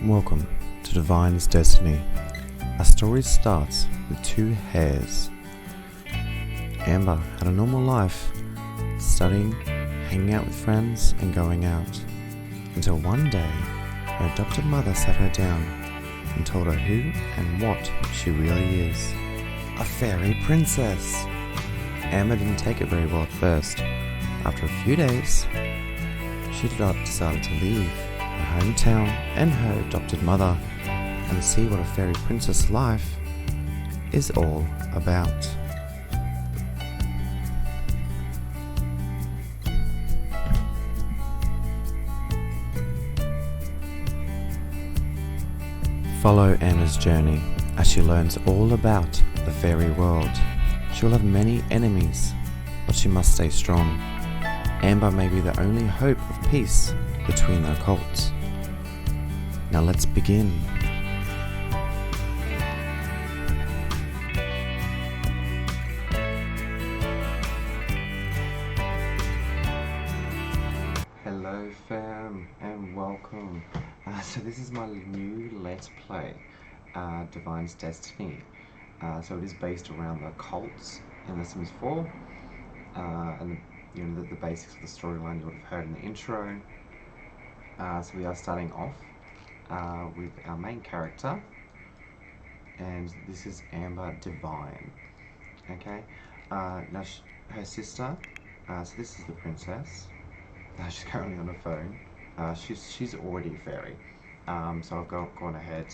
Welcome to Divine's Destiny. Our story starts with two hares. Amber had a normal life, studying, hanging out with friends, and going out. Until one day, her adopted mother sat her down and told her who and what she really is. A fairy princess! Amber didn't take it very well at first. After a few days, she decided to leave her hometown and her adopted mother and see what a fairy princess life is all about. Follow Amber's journey as she learns all about the fairy world. She will have many enemies, but she must stay strong. Amber may be the only hope of peace between the occults. Now let's begin. Hello fam, and welcome. So this is my new Let's Play, Divine's Destiny. So it is based around the occults in The Sims 4, and you know the basics of the storyline you would have heard in the intro. So we are starting off with our main character, and this is Amber Divine. Okay, now her sister. So this is the princess. She's currently on her phone. She's already a fairy. So I've gone ahead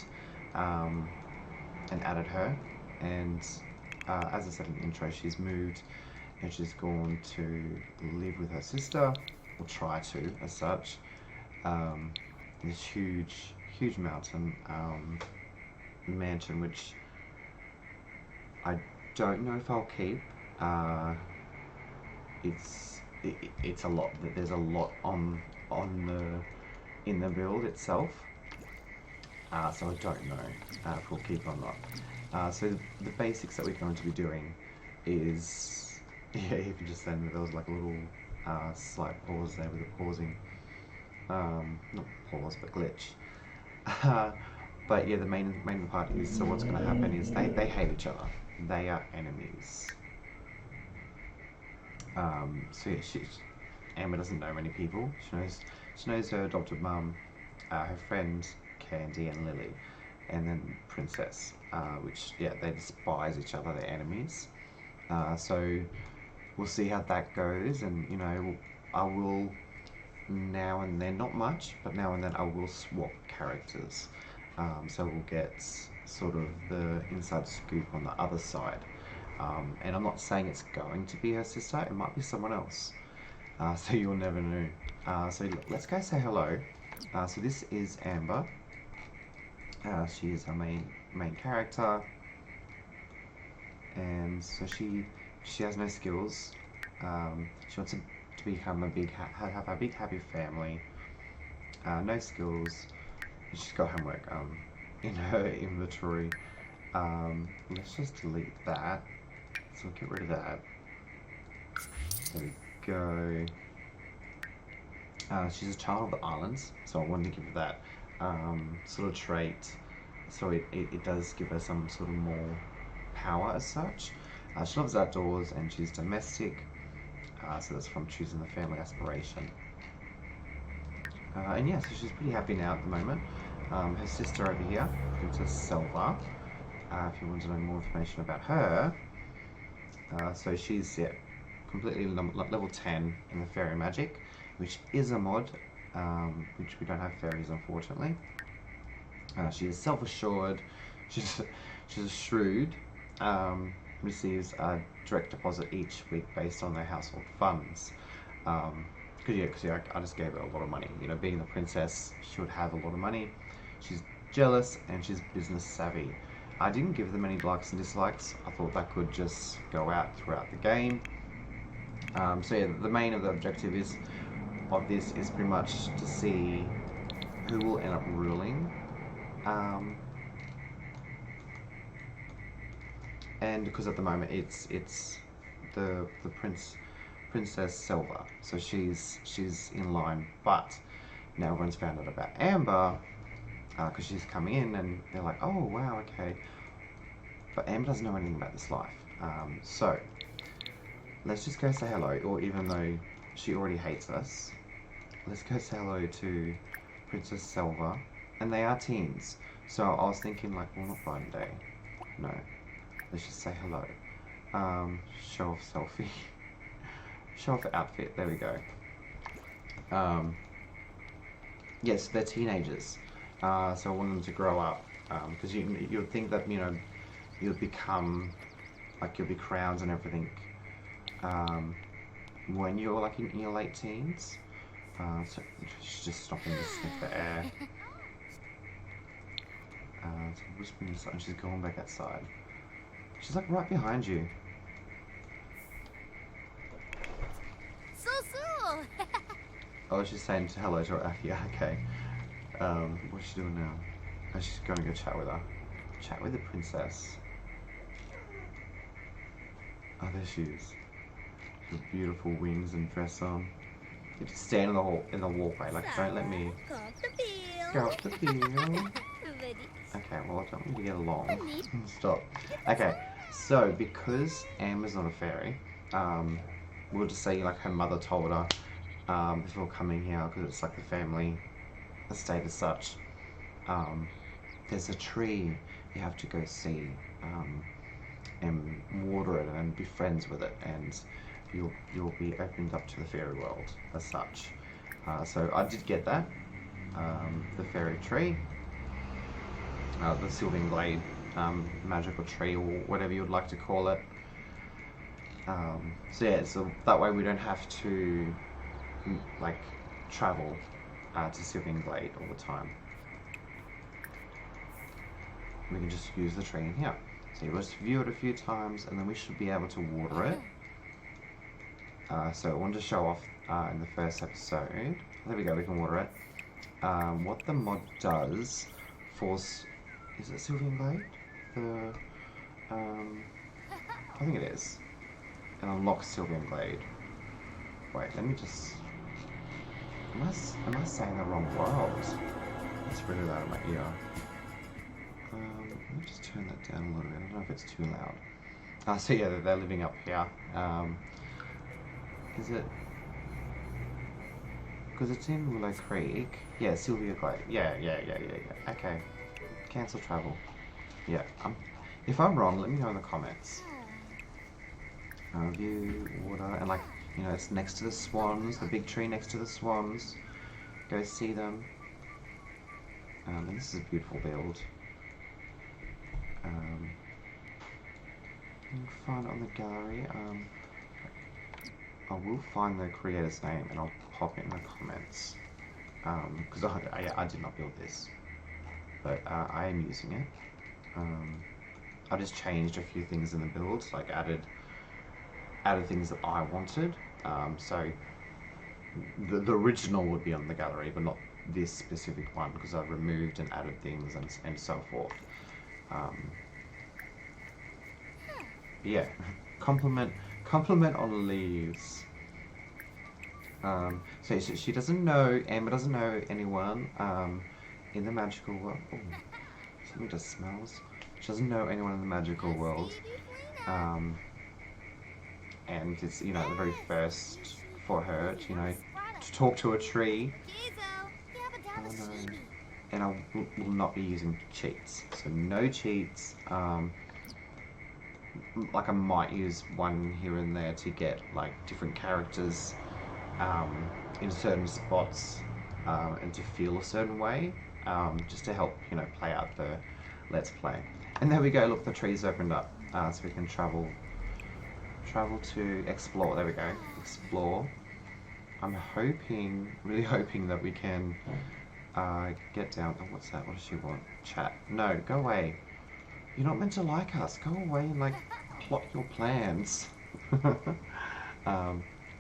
and added her, and as I said in the intro, she's moved and she's gone to live with her sister, or try to, as such, this huge mountain mansion, which I don't know if I'll keep. It's a lot. There's a lot in the build itself. So I don't know if we'll keep or not. So the basics that we're going to be doing is, yeah, if you just then there was like a little slight pause there with the pausing, not pause but glitch. But yeah, the main part is, so what's going to happen is they hate each other. They are enemies. So yeah, Amber doesn't know many people. She knows her adopted mum, her friend Candy and Lily, and then Princess, which, yeah, they despise each other. They're enemies. So we'll see how that goes, and you know, I will now and then, not much, but now and then I will swap characters. So we'll get sort of the inside scoop on the other side. And I'm not saying it's going to be her sister, it might be someone else. So you'll never know. So let's go say hello. So this is Amber. She is our main character. And so she has no skills. She wants to become have a big happy family. No skills. She's got homework in her inventory. Let's just delete that. So we'll get rid of that. There we go. She's a child of the islands, so I wanted to give her that sort of trait. So it does give her some sort of more power as such. She loves outdoors and she's domestic. So that's from choosing the family aspiration. And yeah, so she's pretty happy now at the moment. Her sister over here, Princess Selva. If you want to know more information about her. So she's completely level 10 in the fairy magic, which is a mod, which we don't have fairies, unfortunately. She is self-assured. She's shrewd. Receives a direct deposit each week based on their household funds. Because I just gave her a lot of money. You know, being the princess, she would have a lot of money. She's jealous and she's business savvy. I didn't give them any likes and dislikes. I thought that could just go out throughout the game. So yeah, the main of the objective of this is pretty much to see who will end up ruling. And because at the moment it's the Princess Selva, so she's in line. But now everyone's found out about Amber. because she's coming in and they're like, oh wow, okay. But Amber doesn't know anything about this life. So let's just go say hello, or even though she already hates us, let's go say hello to Princess Selva. And they are teens. So I was thinking like, well, not Biden Day. No. Let's just say hello. Show off selfie. Show off outfit. There we go. Yes, they're teenagers. So I want them to grow up. Because you'd think that, you know, you'll become, like, you'll be crowned and everything when you're like in your late teens. So she's just stopping to sniff the air. So whispering inside, and she's going back outside. She's like right behind you. So. Oh, she's saying hello to her. Yeah, okay. What's she doing now? Oh, she's going to go chat with her. Chat with the princess. Oh, there she is. With beautiful wings and dress on. You just stand in the walkway, like, don't let me go off the field. Okay, well, I don't want you to get along. Stop. Okay, so because Amber's not a fairy, we'll just say like her mother told her before coming here, because it's like the family estate as such. There's a tree you have to go see and water it and be friends with it, and you'll be opened up to the fairy world as such. So I did get that, the fairy tree. The sylvan glade, magical tree, or whatever you would like to call it. So yeah, so that way we don't have to like travel to sylvan glade all the time. We can just use the tree in here. So you just view it a few times, and then we should be able to water it. So I wanted to show off in the first episode. There we go, we can water it. What the mod does for... Is it sylvan glade? I think it is. It unlocks sylvan glade. Wait, let me just... Am I saying the wrong world? It's really loud in my ear. Let me just turn that down a little bit. I don't know if it's too loud. So yeah, they're living up here. Is it... Because it's in Willow Creek. Yeah, Sylvia Glade. Yeah. Okay. Cancel travel. Yeah. If I'm wrong, let me know in the comments. View, water, and like, you know, it's next to the swans, the big tree next to the swans. Go see them. And this is a beautiful build. You can find it on the gallery. I will find the creator's name and I'll pop it in the comments. Because I did not build this, but I am using it. I just changed a few things in the build, like added things that I wanted. So the original would be on the gallery, but not this specific one, because I've removed and added things and so forth. Yeah, compliment on leaves. So she doesn't know, Amber doesn't know anyone in the magical world. Oh, something just smells. She doesn't know anyone in the magical world. And it's, you know, the very first for her, to, you know, to talk to a tree. Oh no. And I will not be using cheats. So no cheats. Like I might use one here and there to get like different characters in certain spots and to feel a certain way, just to help, you know, play out the Let's Play. And there we go, look, the tree's opened up, so we can travel to explore. There we go, explore. I'm hoping, really hoping that we can get down. Oh, what's that? What does she want? Chat. No, go away. You're not meant to like us. Go away and like plot your plans.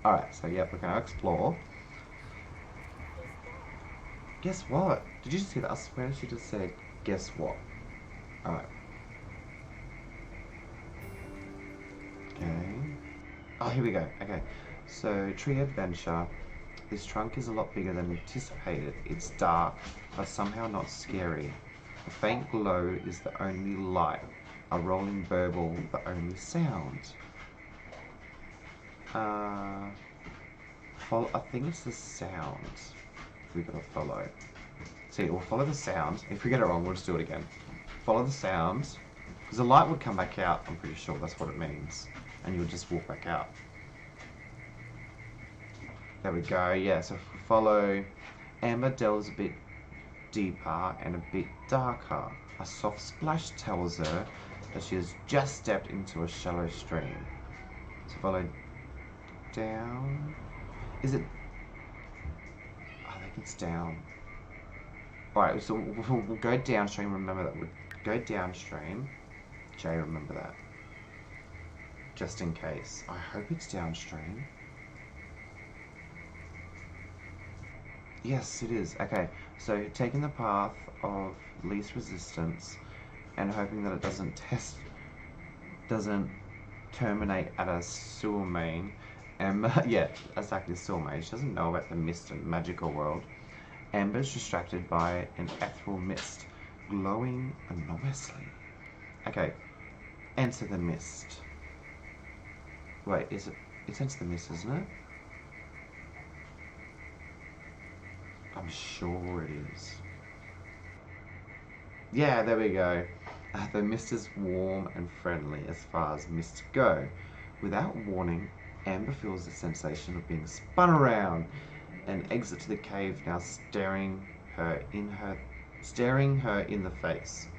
Alright, so yeah, we're gonna explore. Guess what? Did you see that? I swear she just said, guess what? Alright. Okay. Oh, here we go. Okay. So, tree adventure. This trunk is a lot bigger than anticipated. It's dark, but somehow not scary. A faint glow is the only light. A rolling burble, the only sound. Follow. I think it's the sound. We gotta follow. See, we'll follow the sound. If we get it wrong, we'll just do it again. Follow the sound, because the light would come back out. I'm pretty sure that's what it means, and you would just walk back out. There we go. Yeah. So if we follow, Amber delves a bit deeper and a bit darker. A soft splash tells her that she has just stepped into a shallow stream. So follow down. Is it? I think it's down. Alright, so we'll go downstream. Remember that. We'll go downstream. Jay, remember that. Just in case. I hope it's downstream. Yes, it is. Okay, so taking the path of least resistance and hoping that it doesn't terminate at a sewer main. Yeah, exactly, sewer main. She doesn't know about the mist and magical world. Amber's distracted by an ethereal mist, glowing enormously. Okay, enter the mist. Wait, is it? It's enter the mist, isn't it? I'm sure it is. Yeah, there we go. The mist is warm and friendly as far as mists go. Without warning, Amber feels the sensation of being spun around. An exit to the cave now staring her in the face.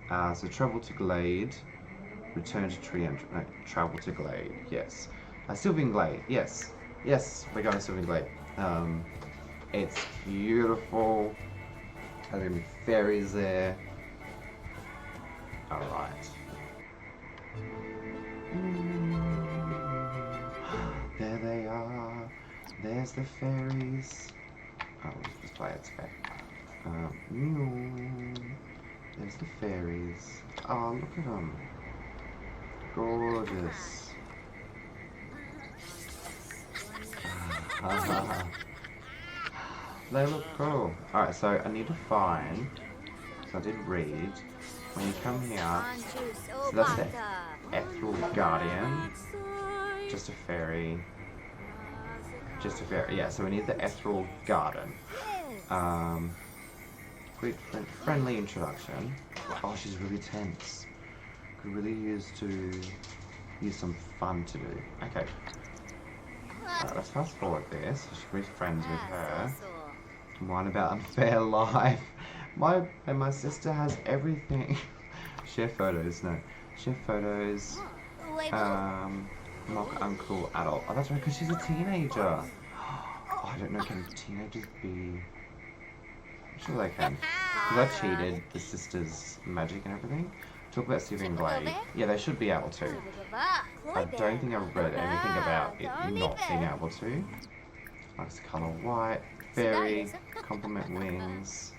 So travel to glade, return to tree entrance. No, travel to glade. Yes, sylvan glade. Yes, we're going to sylvan glade. It's beautiful. There's gonna be fairies there. All right. There they are. There's the fairies. Oh, let's just play it back. There's the fairies. Oh, look at them. Gorgeous. They look cool. Alright, so I need to find. So I did read. When you come here, so that's the ethereal guardian. Just a fairy. Yeah, so we need the ethereal garden. Quick friendly introduction. Oh, she's really tense. Could really use some fun to do. Okay. Alright, let's fast forward this. I should be friends with her. One about unfair life. My sister has everything. Share photos, no. Share photos. Mock uncle adult. Oh, that's right, because she's a teenager. Oh, I don't know, can teenagers be... I'm sure they can. Because I cheated the sister's magic and everything. Talk about sylvan glade. Yeah, they should be able to. I don't think I've read anything about it not being able to. Likes the colour white. Fairy. Compliment wings.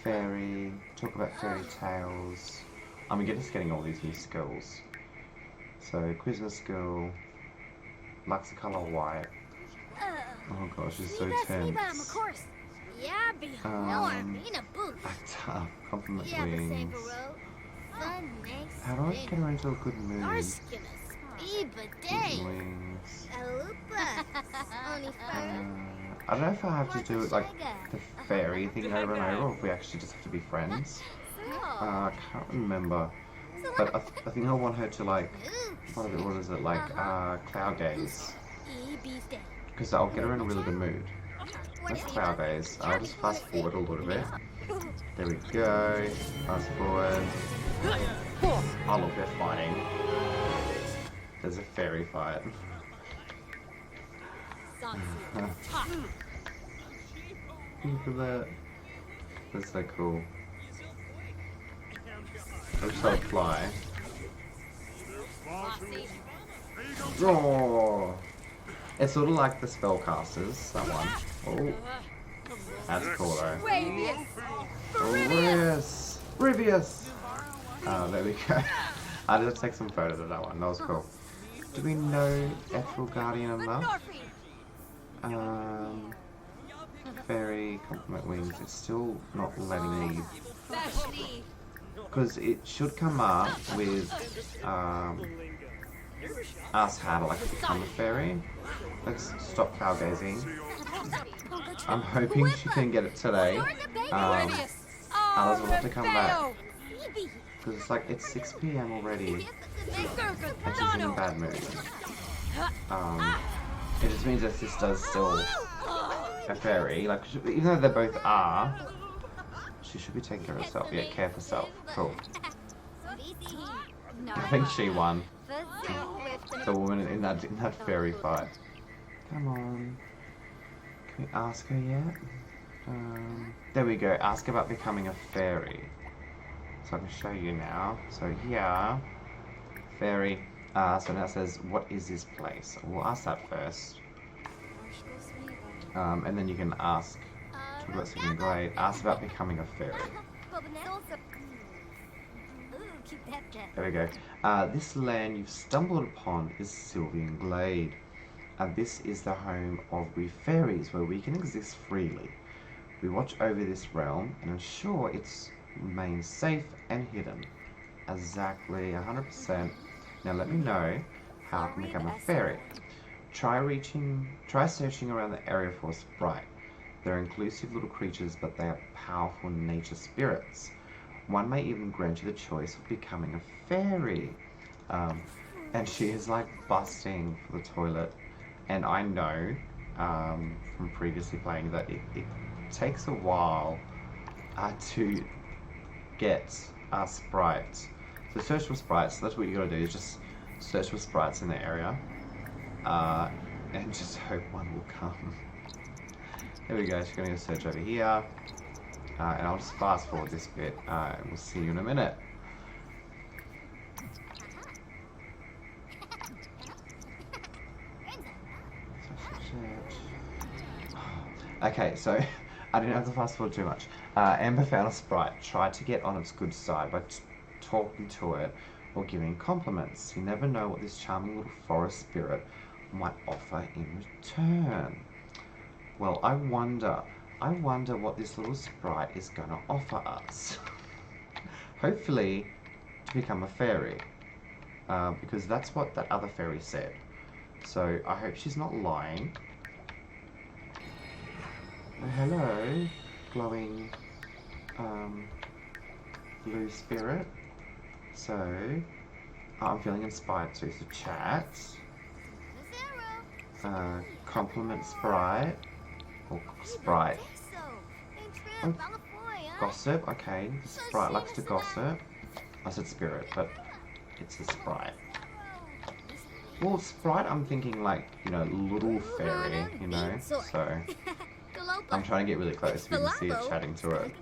Fairy. Talk about fairy tales. I'm just getting all these new skills. So, Christmas skill. Likes the colour white. Oh gosh, she's so tense. Compliment wings. How do I get her into a good mood? Wings. I don't know if I have to do it like the fairy thing over and over, or if we actually just have to be friends. I can't remember. But I think I want her to like, what is it, like cloud gaze. Because I'll get her in a really good mood. Let's cloud gaze. I'll just fast forward a little bit. There we go. Fast forward. Oh look, they're fighting. There's a fairy fight. Look at that. That's so cool. I'll just like fly. Oh! It's sort of like the spellcasters, that one. Oh. That's cool though. Oh, Rivius! Oh, there we go. I'll just take some photos of that one. That was cool. Do we know Ethereal Guardian enough? Fairy Compliment Wings. It's still not letting me. Because it should come up with ask how to like become a fairy. Let's stop cloud gazing. I'm hoping she can get it today. Others will have to come back. Because it's like, it's 6 PM already. And she's in a bad mood. It just means her sister's still a fairy. Like, even though they both are, she should be taking care of herself. Yeah, care for self. Cool. I think she won. The woman in that fairy fight. Come on. Can we ask her yet? There we go. Ask about becoming a fairy. So I can show you now. So here, fairy. So now it says, what is this place? We'll ask that first. And then you can ask, talk about something great. Ask about becoming a fairy. There we go. This land you've stumbled upon is Sylvan Glade. This is the home of we fairies, where we can exist freely. We watch over this realm and ensure it's remains safe and hidden. Exactly, 100%. Now let me know how I can become a fairy. Try searching around the area for a sprite. They're inclusive little creatures, but they are powerful nature spirits. One may even grant you the choice of becoming a fairy. And she is like busting for the toilet. And I know from previously playing that it takes a while to get sprites. So search for sprites. So that's what you gotta do, is just search for sprites in the area. And just hope one will come. There we go, she's gonna go search over here. And I'll just fast forward this bit, and we'll see you in a minute. Okay, so I didn't have to fast forward too much. Amber found a sprite, tried to get on its good side by talking to it or giving compliments. You never know what this charming little forest spirit might offer in return. Well, I wonder what this little sprite is going to offer us. Hopefully, to become a fairy. Because that's what that other fairy said. So, I hope she's not lying. Hello, glowing blue spirit. So, I'm feeling inspired to chat. Compliment sprite. Or sprite. Oh, gossip, okay. The sprite likes to gossip. I said spirit, but it's a sprite. Well, sprite, I'm thinking like, you know, little fairy, you know? So, I'm trying to get really close so we can see it chatting to it.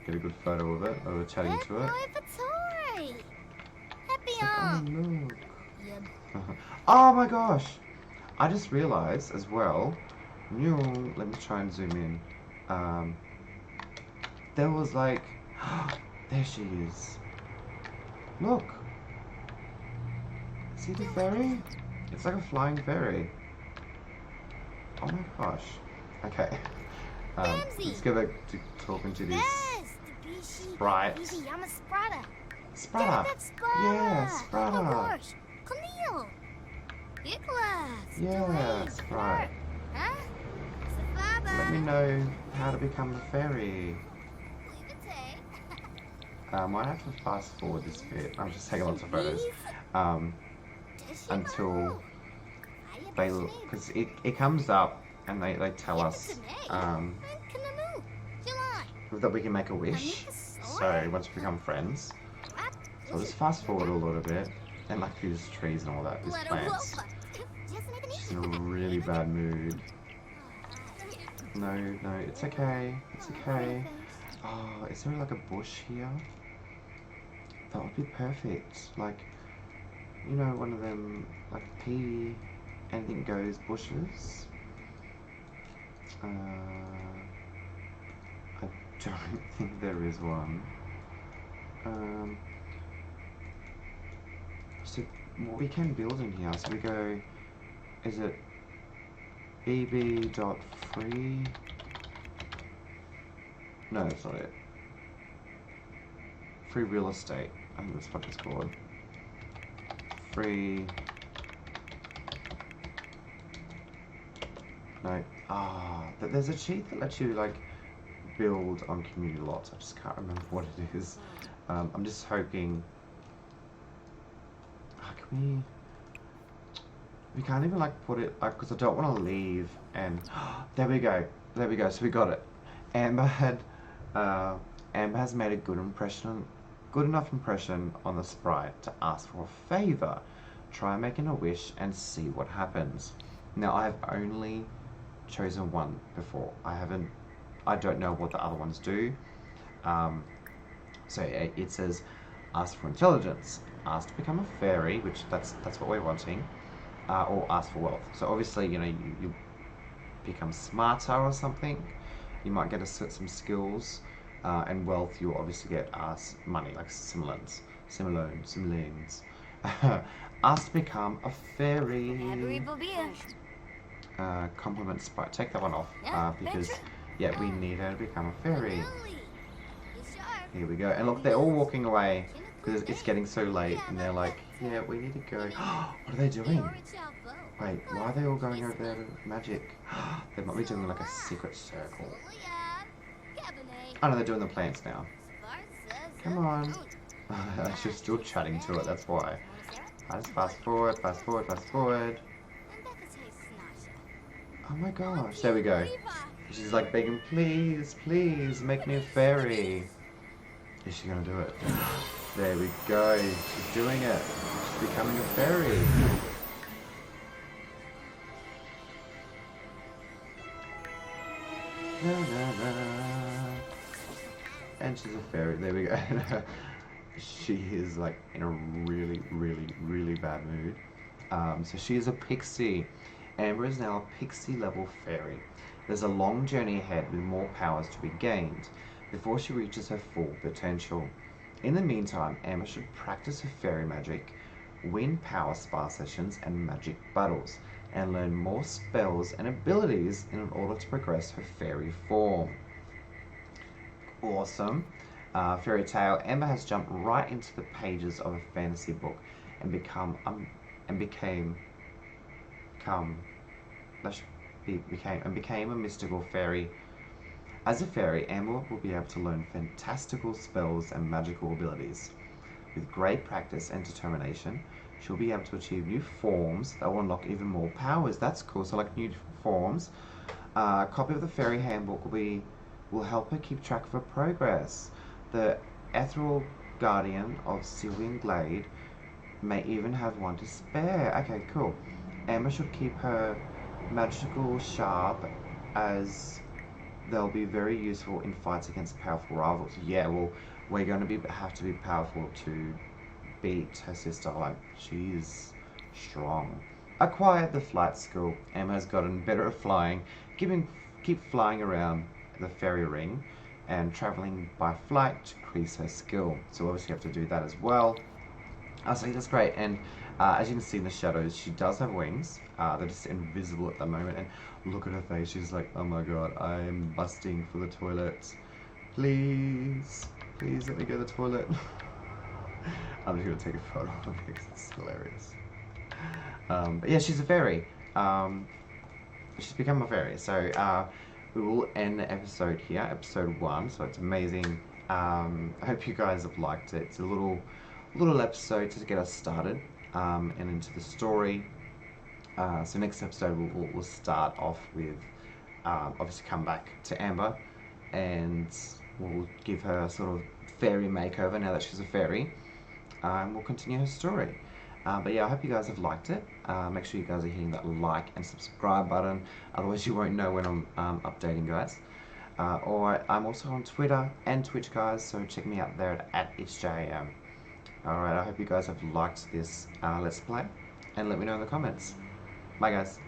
Get a good photo of it, of it chatting to it. Like, oh, look. Oh my gosh! I just realised as well, let me try and zoom in. There was like, there she is. Look! See the fairy? It's like a flying fairy. Oh my gosh. Okay. Let's go back to talking to this sprite. Sprata! Yeah, Sprata! Yeah, Sprite. Let me know how to become a fairy. I might have to fast forward this bit. I'm just taking lots of photos. Until they, because it comes up and they tell us that we can make a wish. So once we become friends. So I'll just fast forward a little bit. And like these trees and all that, these plants. She's in a really bad mood. No, it's okay. It's okay. Oh, is there like a bush here? That would be perfect. Like, you know, one of them, like pea, anything goes bushes. I don't think there is one. So we can build in here. So we go, is it bb.free? No, that's not it. Free real estate. I think that's what it's called. Free. No. But there's a cheat that lets you like build on community lots. I just can't remember what it is. I'm just hoping. Can we can't even like put it like because I don't want to leave. And there we go. There we go. So we got it. Amber has made a good enough impression on the sprite to ask for a favor. Try making a wish and see what happens. Now I've only chosen one before. I don't know what the other ones do. So it says ask for intelligence, ask to become a fairy, which that's what we're wanting, or ask for wealth. So obviously, you know, you become smarter or something. You might get some skills, and wealth. You'll obviously get money, like simoleons. Ask to become a fairy. Compliment sprite. Take that one off because we need her to become a fairy. Here we go. And look, they're all walking away because it's getting so late, and they're like, yeah, we need to go. What are they doing? Wait, why are they all going over there to magic? They might be doing like a secret circle. Oh no, they're doing the plants now. Come on. She's still chatting to it, that's why. Just fast forward. Oh my gosh, there we go. She's like begging, please, make me a fairy. Is she gonna do it? There we go, she's doing it. She's becoming a fairy. And she's a fairy, there we go. She is like in a really bad mood. So she is a pixie. Amber is now a pixie level fairy. There's a long journey ahead with more powers to be gained before she reaches her full potential. In the meantime, Amber should practice her fairy magic, win power spa sessions and magic battles, and learn more spells and abilities in order to progress her fairy form. Awesome. Fairy tale. Amber has jumped right into the pages of a fantasy book and became a mystical fairy. As a fairy, Amber will be able to learn fantastical spells and magical abilities. With great practice and determination, she'll be able to achieve new forms that will unlock even more powers. That's cool. So like new forms. A copy of the fairy handbook will help her keep track of her progress. The ethereal guardian of Sylvan Glade may even have one to spare. Okay, cool. Amber should keep her magical sharp, as they'll be very useful in fights against powerful rivals. Yeah, well, we're going to have to be powerful to beat her sister. Like, she's strong. Acquired the flight skill. Amber has gotten better at flying. Keep flying around the fairy ring and traveling by flight to increase her skill. So obviously you have to do that as well. So that's great. And as you can see in the shadows, she does have wings. They're just invisible at the moment. And look at her face. She's like, oh my god, I'm busting for the toilet. Please let me go to the toilet. I'm just going to take a photo of it because it's hilarious. But yeah, she's a fairy. She's become a fairy. So we will end the episode here, episode 1. So it's amazing. I hope you guys have liked it. It's a little episode to get us started and into the story. So next episode we'll start off with obviously come back to Amber, and we'll give her a sort of fairy makeover now that she's a fairy, and we'll continue her story. But yeah, I hope you guys have liked it. Make sure you guys are hitting that like and subscribe button, otherwise you won't know when I'm updating, guys. Or I'm also on Twitter and Twitch, guys, so check me out there at itsjayiamz. Alright, I hope you guys have liked this Let's Play, and let me know in the comments. Bye, guys.